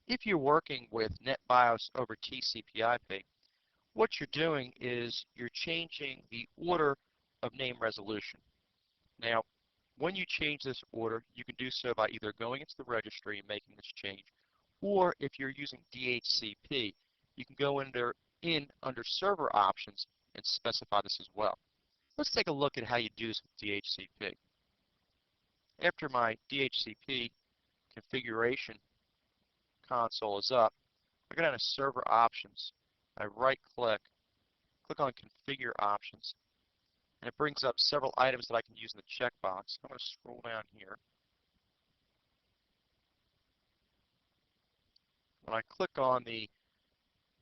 if you're working with NetBIOS over TCP IP, what you're doing is you're changing the order of name resolution. Now, when you change this order, you can do so by either going into the registry and making this change, or if you're using DHCP, you can go under server options and specify this as well. Let's take a look at how you do this with DHCP. After my DHCP configuration console is up, I go down to server options. I right-click, click on configure options, and it brings up several items that I can use in the checkbox. I'm going to scroll down here. When I click on the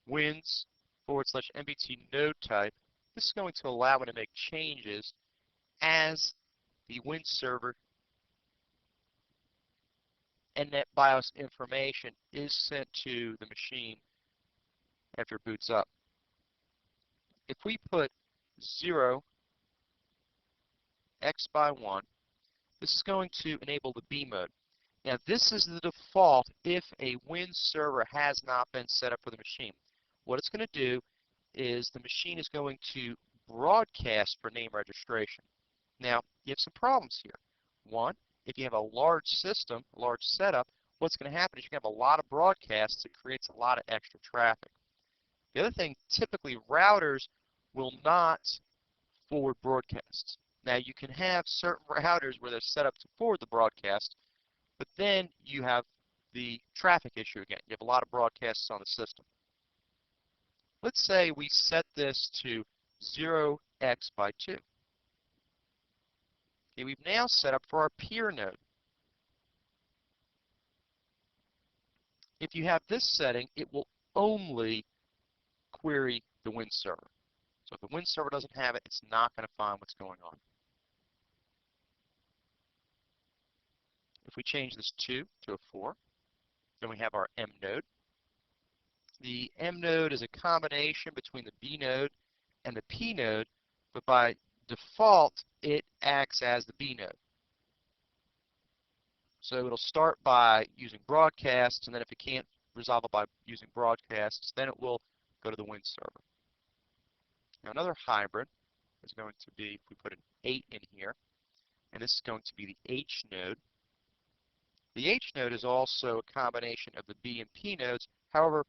wins/MBT node type, this is going to allow me to make changes as the Win server and NetBIOS information is sent to the machine after it boots up. If we put 0 x by 1, this is going to enable the B mode. Now this is the default if a Win server has not been set up for the machine. What it's going to do is the machine is going to broadcast for name registration. Now you have some problems here. One, if you have a large system, a large setup, what's going to happen is you can have a lot of broadcasts. It creates a lot of extra traffic. The other thing, typically routers will not forward broadcasts. Now you can have certain routers where they're set up to forward the broadcast, but then you have the traffic issue again. You have a lot of broadcasts on the system. Let's say we set this to 0x by 2. Okay, we've now set up for our peer node. If you have this setting, it will only query the Win server. So if the Win server doesn't have it, it's not going to find what's going on. If we change this 2 to a 4, then we have our M node. The M node is a combination between the B node and the P node, but by default, it acts as the B node. So it'll start by using broadcasts, and then if it can't resolve it by using broadcasts, then it will go to the Win server. Now another hybrid is going to be, if we put an 8 in here, and this is going to be the H node. The H node is also a combination of the B and P nodes. However,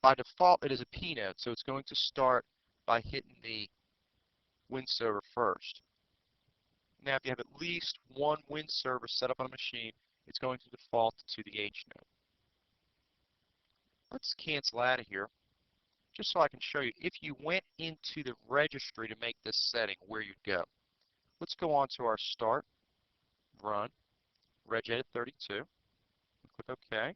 by default, it is a P node, so it's going to start by hitting the Win server first. Now, if you have at least one Win server set up on a machine, it's going to default to the H node. Let's cancel out of here, just so I can show you. If you went into the registry to make this setting, where you'd go. Let's go on to our Start, Run, Regedit 32, click OK.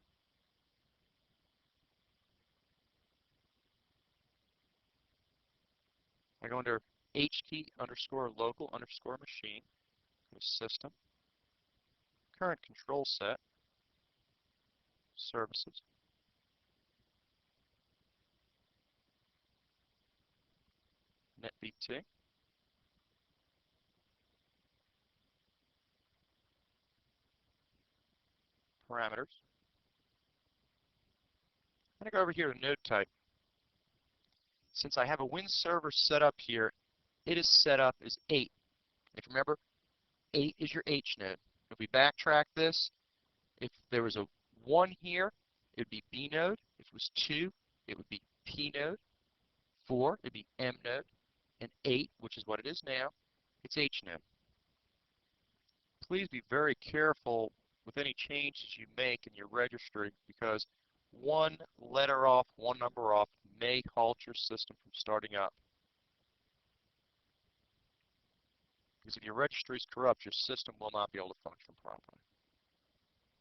I go under HT_local_machine, go to System, Current Control Set, Services, NetBT, Parameters, and I go over here to Node Type. Since I have a Win server set up here, it is set up as 8. If you remember, 8 is your H node. If we backtrack this, if there was a 1 here, it would be B node. If it was 2, it would be P node. 4, it would be M node. And 8, which is what it is now, it's H node. Please be very careful with any changes you make in your registry, because one letter off, one number off may halt your system from starting up. Because if your registry is corrupt, your system will not be able to function properly.